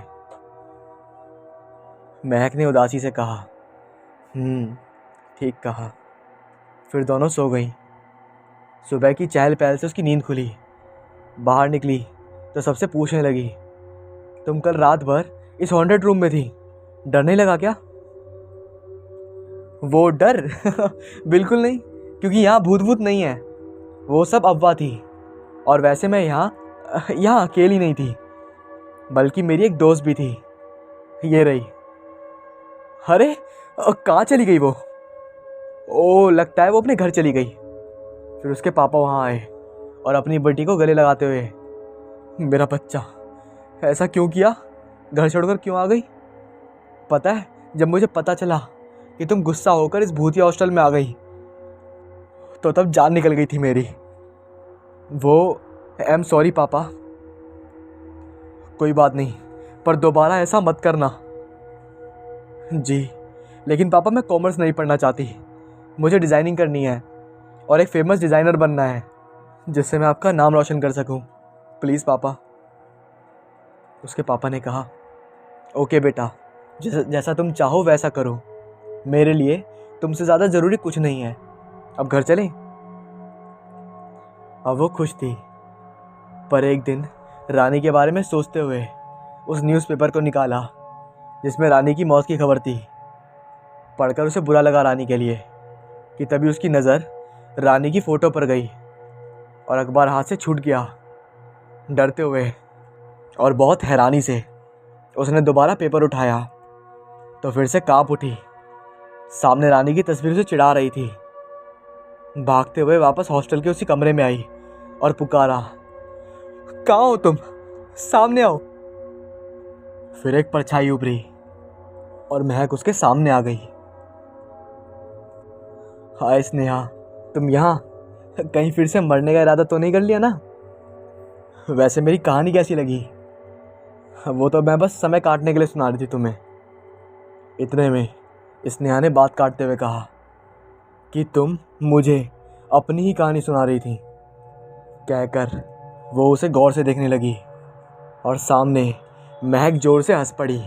महक ने उदासी से कहा, ठीक कहा। फिर दोनों सो गईं। सुबह की चहल पहल से उसकी नींद खुली। बाहर निकली तो सबसे पूछने लगी, तुम कल रात भर इस हॉन्टेड रूम में थी, डर नहीं लगा क्या? वो डर बिल्कुल नहीं, क्योंकि यहाँ भूत भूत नहीं है, वो सब अफवाह थी। और वैसे मैं यहाँ अकेली नहीं थी, बल्कि मेरी एक दोस्त भी थी, ये रही। अरे कहाँ चली गई वो? ओ, लगता है वो अपने घर चली गई। फिर उसके पापा वहाँ आए और अपनी बेटी को गले लगाते हुए, मेरा बच्चा, ऐसा क्यों किया? घर छोड़कर क्यों आ गई? पता है, जब मुझे पता चला कि तुम गुस्सा होकर इस भूतिया हॉस्टल में आ गई तो तब जान निकल गई थी मेरी। वो, आई एम सॉरी पापा। कोई बात नहीं, पर दोबारा ऐसा मत करना। जी, लेकिन पापा मैं कॉमर्स नहीं पढ़ना चाहती, मुझे डिज़ाइनिंग करनी है और एक फेमस डिज़ाइनर बनना है, जिससे मैं आपका नाम रोशन कर सकूं। प्लीज़ पापा। उसके पापा ने कहा, ओके बेटा, जैसा तुम चाहो वैसा करो, मेरे लिए तुमसे ज़्यादा ज़रूरी कुछ नहीं है। अब घर चलें? अब वो खुश थी, पर एक दिन रानी के बारे में सोचते हुए उस न्यूज़पेपर को निकाला जिसमें रानी की मौत की खबर थी। पढ़कर उसे बुरा लगा रानी के लिए कि तभी उसकी नज़र रानी की फ़ोटो पर गई और अखबार हाथ से छूट गया। डरते हुए और बहुत हैरानी से उसने दोबारा पेपर उठाया तो फिर से काँप उठी। सामने रानी की तस्वीर उसे चिढ़ा रही थी। भागते हुए वापस हॉस्टल के उसी कमरे में आई और पुकारा, कहाँ हो तुम? सामने आओ। फिर एक परछाई उभरी और महक उसके सामने आ गई। हाय स्नेहा, तुम यहाँ? कहीं फिर से मरने का इरादा तो नहीं कर लिया ना? वैसे मेरी कहानी कैसी लगी? वो तो मैं बस समय काटने के लिए सुना रही थी तुम्हें। इतने में स्नेहा ने बात काटते हुए कहा कि तुम मुझे अपनी ही कहानी सुना रही थी। कहकर वो उसे गौर से देखने लगी और सामने महक जोर से हंस पड़ी।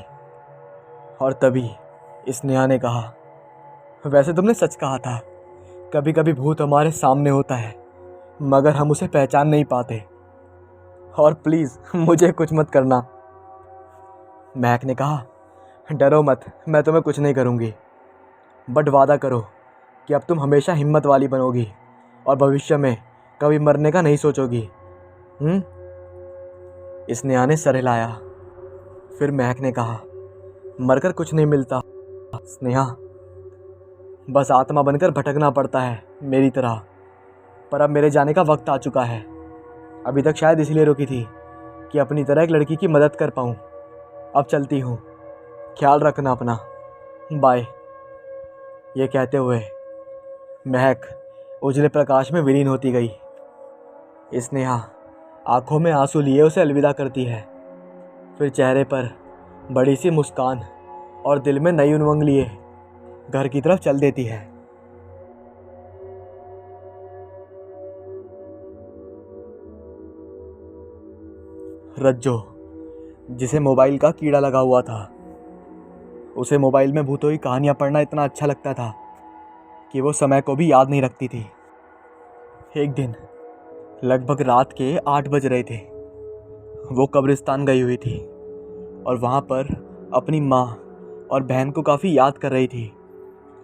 और तभी स्नेहा ने कहा, वैसे तुमने सच कहा था, कभी कभी भूत हमारे सामने होता है मगर हम उसे पहचान नहीं पाते। और प्लीज़ मुझे कुछ मत करना। महक ने कहा, डरो मत, मैं तुम्हें कुछ नहीं करूँगी, बट वादा करो कि अब तुम हमेशा हिम्मत वाली बनोगी और भविष्य में कभी मरने का नहीं सोचोगी। स्नेहा ने सर हिलाया। फिर महक ने कहा, मरकर कुछ नहीं मिलता स्नेहा, बस आत्मा बनकर भटकना पड़ता है मेरी तरह। पर अब मेरे जाने का वक्त आ चुका है। अभी तक शायद इसलिए रुकी थी कि अपनी तरह एक लड़की की मदद कर पाऊँ। अब चलती हूँ, ख्याल रखना अपना, बाय। ये कहते हुए महक उजले प्रकाश में विलीन होती गई। स्नेहा आंखों में आंसू लिए उसे अलविदा करती है, फिर चेहरे पर बड़ी सी मुस्कान और दिल में नई उमंग लिए घर की तरफ चल देती है। रज्जो, जिसे मोबाइल का कीड़ा लगा हुआ था, उसे मोबाइल में भूतों की कहानियाँ पढ़ना इतना अच्छा लगता था कि वो समय को भी याद नहीं रखती थी। एक दिन लगभग रात के 8 बज रहे थे। वो कब्रिस्तान गई हुई थी और वहाँ पर अपनी माँ और बहन को काफ़ी याद कर रही थी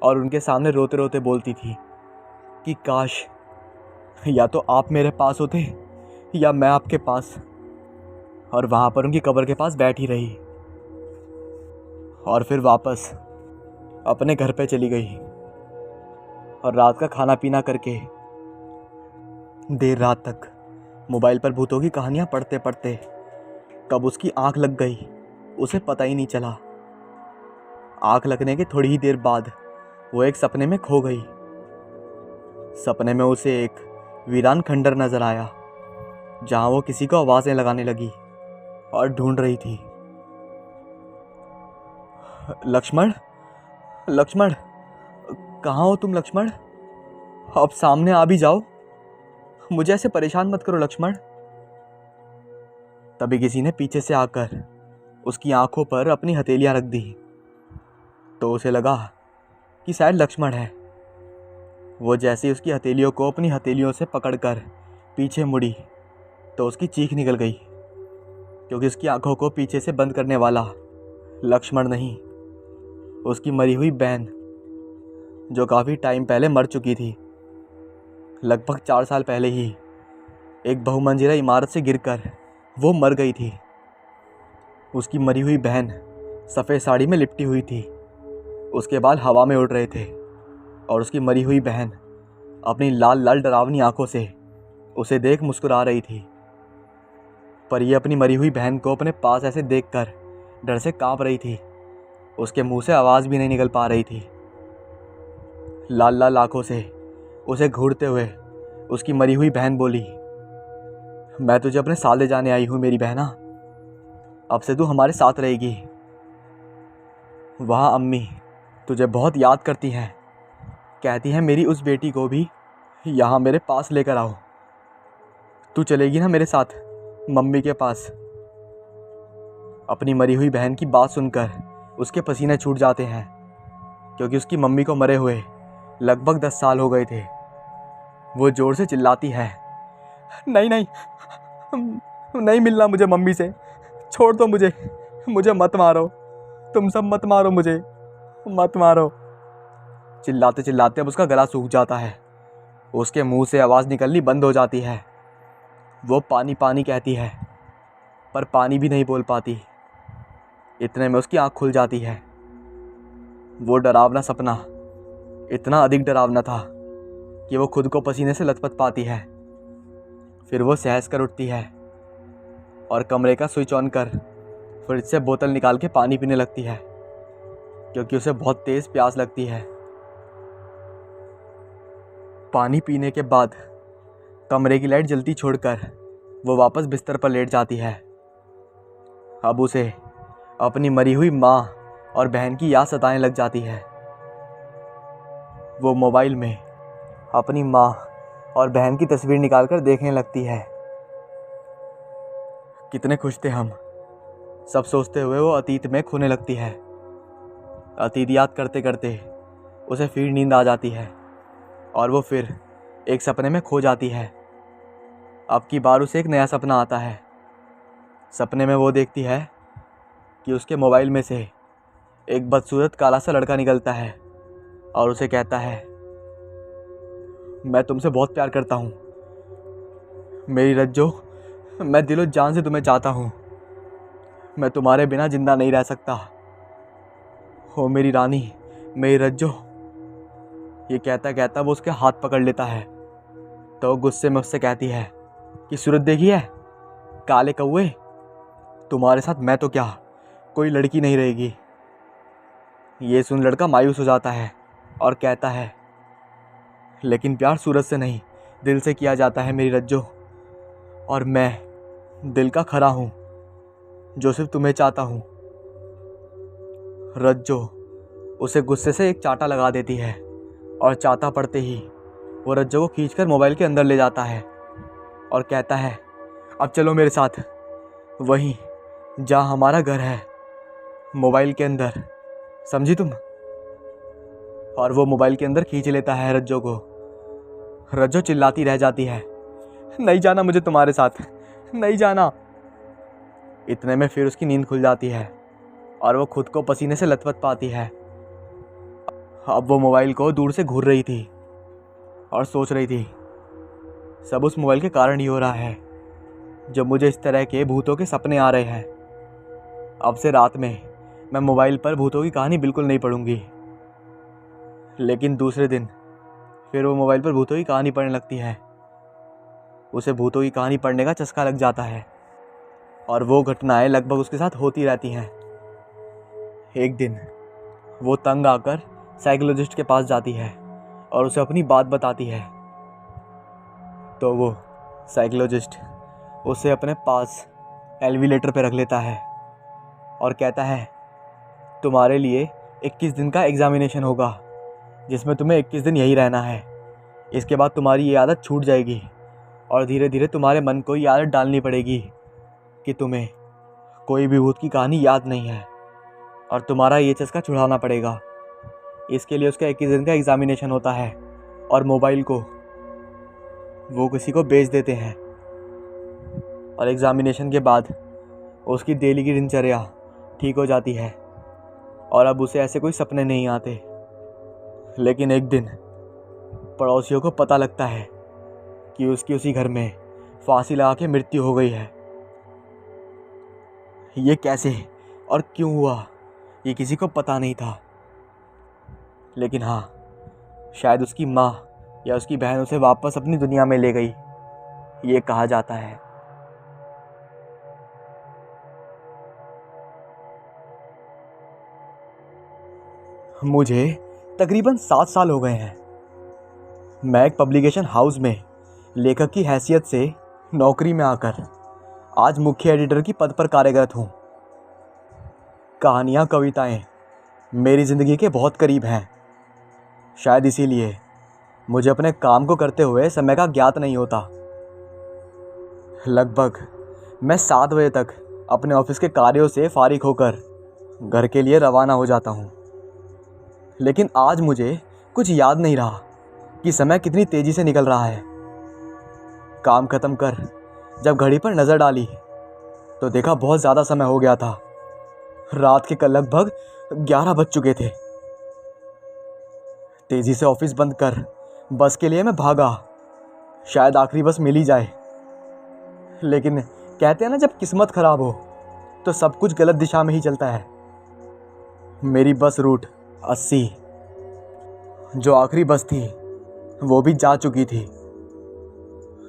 और उनके सामने रोते रोते बोलती थी कि काश या तो आप मेरे पास होते या मैं आपके पास। और वहाँ पर उनकी कब्र के पास बैठी रही और फिर वापस अपने घर पे चली गई। और रात का खाना पीना करके देर रात तक मोबाइल पर भूतों की कहानियाँ पढ़ते पढ़ते कब उसकी आंख लग गई उसे पता ही नहीं चला। आंख लगने के थोड़ी ही देर बाद वो एक सपने में खो गई। सपने में उसे एक वीरान खंडर नजर आया जहाँ वो किसी को आवाज़ें लगाने लगी और ढूंढ रही थी। लक्ष्मण, लक्ष्मण, कहाँ हो तुम लक्ष्मण? अब सामने आ भी जाओ, मुझे ऐसे परेशान मत करो लक्ष्मण। तभी किसी ने पीछे से आकर उसकी आंखों पर अपनी हथेलियां रख दी तो उसे लगा कि शायद लक्ष्मण है। वो जैसे ही उसकी हथेलियों को अपनी हथेलियों से पकड़कर पीछे मुड़ी तो उसकी चीख निकल गई, क्योंकि उसकी आंखों को पीछे से बंद करने वाला लक्ष्मण नहीं, उसकी मरी हुई बहन जो काफ़ी टाइम पहले मर चुकी थी। लगभग 4 साल पहले ही एक बहुमंजिला इमारत से गिरकर वो मर गई थी। उसकी मरी हुई बहन सफ़ेद साड़ी में लिपटी हुई थी, उसके बाल हवा में उड़ रहे थे और उसकी मरी हुई बहन अपनी लाल लाल डरावनी आंखों से उसे देख मुस्कुरा रही थी। पर यह अपनी मरी हुई बहन को अपने पास ऐसे देखकर डर से कांप रही थी। उसके मुंह से आवाज़ भी नहीं निकल पा रही थी। लाल लाल आंखों से उसे घूरते हुए उसकी मरी हुई बहन बोली, मैं तुझे अपने साथ ले जाने आई हूँ मेरी बहना, अब से तू हमारे साथ रहेगी। वहाँ अम्मी तुझे बहुत याद करती हैं, कहती हैं मेरी उस बेटी को भी यहाँ मेरे पास लेकर आओ। तू चलेगी ना मेरे साथ मम्मी के पास? अपनी मरी हुई बहन की बात सुनकर उसके पसीने छूट जाते हैं, क्योंकि उसकी मम्मी को मरे हुए लगभग 10 साल हो गए थे। वो जोर से चिल्लाती है, नहीं नहीं, नहीं मिलना मुझे मम्मी से, छोड़ दो मुझे, मुझे मत मारो, तुम सब मत मारो, मुझे मत मारो। चिल्लाते चिल्लाते अब उसका गला सूख जाता है, उसके मुंह से आवाज़ निकलनी बंद हो जाती है। वो पानी पानी कहती है पर पानी भी नहीं बोल पाती। इतने में उसकी आंख खुल जाती है। वो डरावना सपना इतना अधिक डरावना था कि वो खुद को पसीने से लथपथ पाती है। फिर वो सहज कर उठती है और कमरे का स्विच ऑन कर फ्रिज से बोतल निकाल के पानी पीने लगती है, क्योंकि उसे बहुत तेज़ प्यास लगती है। पानी पीने के बाद कमरे की लाइट जलती छोड़कर वो वापस बिस्तर पर लेट जाती है। अब उसे अपनी मरी हुई माँ और बहन की याद सताने लग जाती है। वो मोबाइल में अपनी माँ और बहन की तस्वीर निकालकर देखने लगती है। कितने खुश थे हम, सब सोचते हुए वो अतीत में खोने लगती है। अतीत याद करते करते उसे फिर नींद आ जाती है और वो फिर एक सपने में खो जाती है। अब की बार उसे एक नया सपना आता है। सपने में वो देखती है कि उसके मोबाइल में से एक बदसूरत काला सा लड़का निकलता है और उसे कहता है, मैं तुमसे बहुत प्यार करता हूँ मेरी रज्जो, मैं दिलो जान से तुम्हें चाहता हूँ, मैं तुम्हारे बिना जिंदा नहीं रह सकता, हो मेरी रानी, मेरी रज्जो। ये कहता कहता वो उसके हाथ पकड़ लेता है तो वो गुस्से में उससे कहती है कि सूरत देखी है, काले कौवे, तुम्हारे साथ मैं तो क्या, कोई लड़की नहीं रहेगी। ये सुन लड़का मायूस हो जाता है और कहता है, लेकिन प्यार सूरत से नहीं दिल से किया जाता है मेरी रज्जो, और मैं दिल का खरा हूँ जो सिर्फ तुम्हें चाहता हूँ। रज्जो उसे गुस्से से एक चाटा लगा देती है और चाटा पड़ते ही वो रज्जो को खींचकर मोबाइल के अंदर ले जाता है और कहता है, अब चलो मेरे साथ वहीं जहाँ हमारा घर है, मोबाइल के अंदर, समझी तुम? और वो मोबाइल के अंदर खींच लेता है रज्जो को। रज्जो चिल्लाती रह जाती है, नहीं जाना मुझे तुम्हारे साथ, नहीं जाना। इतने में फिर उसकी नींद खुल जाती है और वो खुद को पसीने से लथपथ पाती है। अब वो मोबाइल को दूर से घूर रही थी और सोच रही थी, सब उस मोबाइल के कारण ही हो रहा है जब मुझे इस तरह के भूतों के सपने आ रहे हैं। अब से रात में मैं मोबाइल पर भूतों की कहानी बिल्कुल नहीं पढ़ूंगी। लेकिन दूसरे दिन फिर वो मोबाइल पर भूतों की कहानी पढ़ने लगती है। उसे भूतों की कहानी पढ़ने का चस्का लग जाता है और वो घटनाएं लगभग उसके साथ होती रहती हैं। एक दिन वो तंग आकर साइकोलॉजिस्ट के पास जाती है और उसे अपनी बात बताती है। तो वो साइकोलॉजिस्ट उसे अपने पास एलिवेटर पे रख लेता है और कहता है, तुम्हारे लिए 21 दिन का एग्जामिनेशन होगा जिसमें तुम्हें 21 दिन यही रहना है। इसके बाद तुम्हारी ये आदत छूट जाएगी और धीरे धीरे तुम्हारे मन को ये आदत डालनी पड़ेगी कि तुम्हें कोई भी भूत की कहानी याद नहीं है और तुम्हारा ये चस्का छुड़ाना पड़ेगा। इसके लिए उसका 21 दिन का एग्जामिनेशन होता है और मोबाइल को वो किसी को बेच देते हैं। और एग्जामिनेशन के बाद उसकी डेली की दिनचर्या ठीक हो जाती है और अब उसे ऐसे कोई सपने नहीं आते। लेकिन एक दिन पड़ोसियों को पता लगता है कि उसकी उसी घर में फांसी लगा के मृत्यु हो गई है। ये कैसे और क्यों हुआ ये किसी को पता नहीं था। लेकिन हाँ, शायद उसकी माँ या उसकी बहन उसे वापस अपनी दुनिया में ले गई, ये कहा जाता है। मुझे तकरीबन 7 साल हो गए हैं। मैं एक पब्लिकेशन हाउस में लेखक की हैसियत से नौकरी में आकर आज मुख्य एडिटर की पद पर कार्यरत हूँ। कहानियाँ, कविताएं मेरी ज़िंदगी के बहुत करीब हैं। शायद इसीलिए मुझे अपने काम को करते हुए समय का ज्ञात नहीं होता। लगभग मैं 7 बजे तक अपने ऑफिस के कार्यों से फारिग होकर घर के लिए रवाना हो जाता हूँ। लेकिन आज मुझे कुछ याद नहीं रहा कि समय कितनी तेज़ी से निकल रहा है। काम ख़त्म कर जब घड़ी पर नज़र डाली तो देखा बहुत ज़्यादा समय हो गया था। रात के लगभग 11 बज चुके थे। तेज़ी से ऑफिस बंद कर बस के लिए मैं भागा, शायद आखिरी बस मिल ही जाए। लेकिन कहते हैं ना, जब किस्मत ख़राब हो तो सब कुछ गलत दिशा में ही चलता है। मेरी बस रूट 80 जो आखिरी बस थी वो भी जा चुकी थी।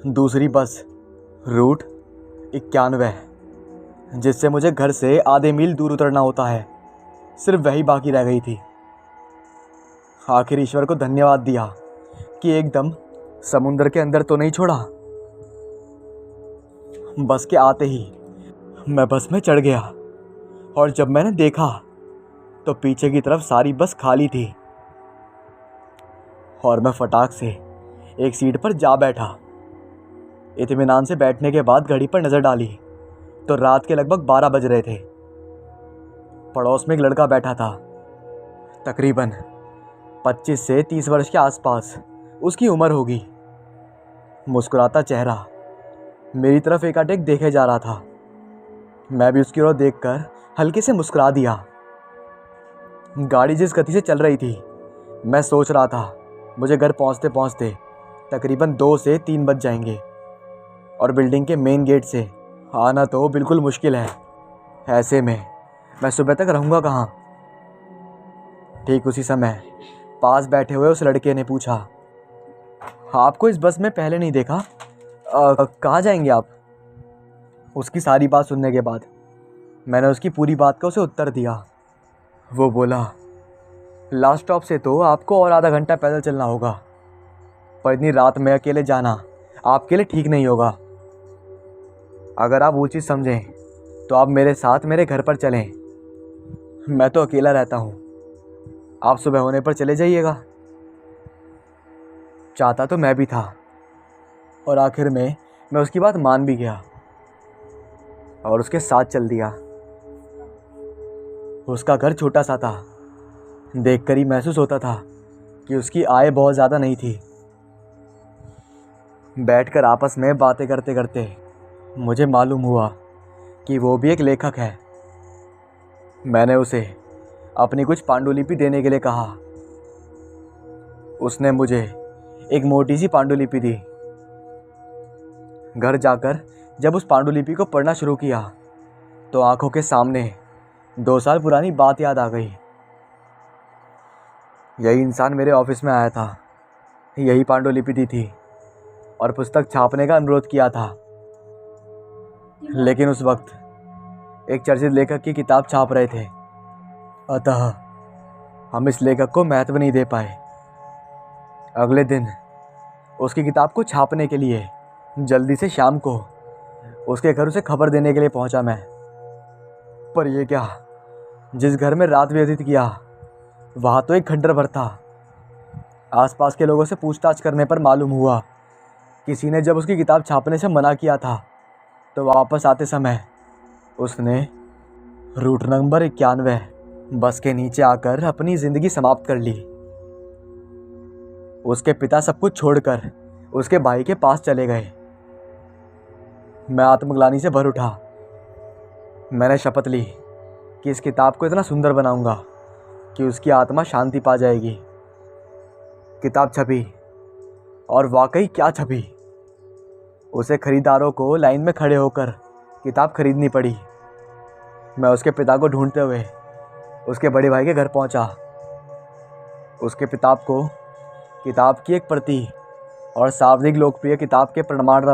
दूसरी बस रूट 91 जिससे मुझे घर से आधे मील दूर उतरना होता है, सिर्फ वही बाकी रह गई थी। आखिर ईश्वर को धन्यवाद दिया कि एकदम समुंदर के अंदर तो नहीं छोड़ा। बस के आते ही मैं बस में चढ़ गया और जब मैंने देखा तो पीछे की तरफ सारी बस खाली थी और मैं फटाक से एक सीट पर जा बैठा। इत्मीनान से बैठने के बाद घड़ी पर नज़र डाली तो रात के लगभग 12 बज रहे थे। पड़ोस में एक लड़का बैठा था, तकरीबन 25 से 30 वर्ष के आसपास उसकी उम्र होगी। मुस्कुराता चेहरा मेरी तरफ एकाएक देखे जा रहा था। मैं भी उसकी ओर देखकर हल्के से मुस्कुरा दिया। गाड़ी जिस गति से चल रही थी, मैं सोच रहा था मुझे घर पहुंचते पहुंचते तकरीबन 2 से 3 बज जाएंगे और बिल्डिंग के मेन गेट से आना तो बिल्कुल मुश्किल है। ऐसे में मैं सुबह तक रहूँगा कहाँ। ठीक उसी समय पास बैठे हुए उस लड़के ने पूछा, आपको इस बस में पहले नहीं देखा, कहाँ जाएंगे आप? उसकी सारी बात सुनने के बाद मैंने उसकी पूरी बात का उसे उत्तर दिया। वो बोला, लास्ट स्टॉप से तो आपको और आधा घंटा पैदल चलना होगा, पर इतनी रात में अकेले जाना आपके लिए ठीक नहीं होगा। अगर आप वो चीज़ समझें तो आप मेरे साथ मेरे घर पर चलें। मैं तो अकेला रहता हूँ, आप सुबह होने पर चले जाइएगा। चाहता तो मैं भी था और आखिर में मैं उसकी बात मान भी गया और उसके साथ चल दिया। उसका घर छोटा सा था। देखकर ही महसूस होता था कि उसकी आय बहुत ज़्यादा नहीं थी। बैठकर आपस में बातें करते करते मुझे मालूम हुआ कि वो भी एक लेखक है। मैंने उसे अपनी कुछ पांडुलिपि देने के लिए कहा। उसने मुझे एक मोटी सी पांडुलिपि दी। घर जाकर जब उस पांडुलिपि को पढ़ना शुरू किया तो आंखों के सामने 2 साल पुरानी बात याद आ गई। यही इंसान मेरे ऑफिस में आया था, यही पांडुलिपि दी थी और पुस्तक छापने का अनुरोध किया था। लेकिन उस वक्त एक चर्चित लेखक की किताब छाप रहे थे, अतः हम इस लेखक को महत्व नहीं दे पाए। अगले दिन उसकी किताब को छापने के लिए जल्दी से शाम को उसके घर उसे खबर देने के लिए पहुंचा मैं। पर यह क्या, जिस घर में रात व्यतीत किया वहाँ तो एक खंडर भर था। आसपास के लोगों से पूछताछ करने पर मालूम हुआ किसी ने जब उसकी किताब छापने से मना किया था तो वापस आते समय उसने रूट नंबर 91 बस के नीचे आकर अपनी ज़िंदगी समाप्त कर ली। उसके पिता सब कुछ छोड़कर उसके भाई के पास चले गए। मैं आत्मग्लानि से भर उठा। मैंने शपथ ली कि इस किताब को इतना सुंदर बनाऊंगा कि उसकी आत्मा शांति पा जाएगी। किताब छपी और वाकई क्या छपी। उसे खरीदारों को लाइन में खड़े होकर किताब खरीदनी पड़ी। मैं उसके पिता को ढूंढते हुए उसके बड़े भाई के घर पहुंचा। उसके किताब की एक प्रति और सर्वाधिक लोकप्रिय किताब के प्रमाण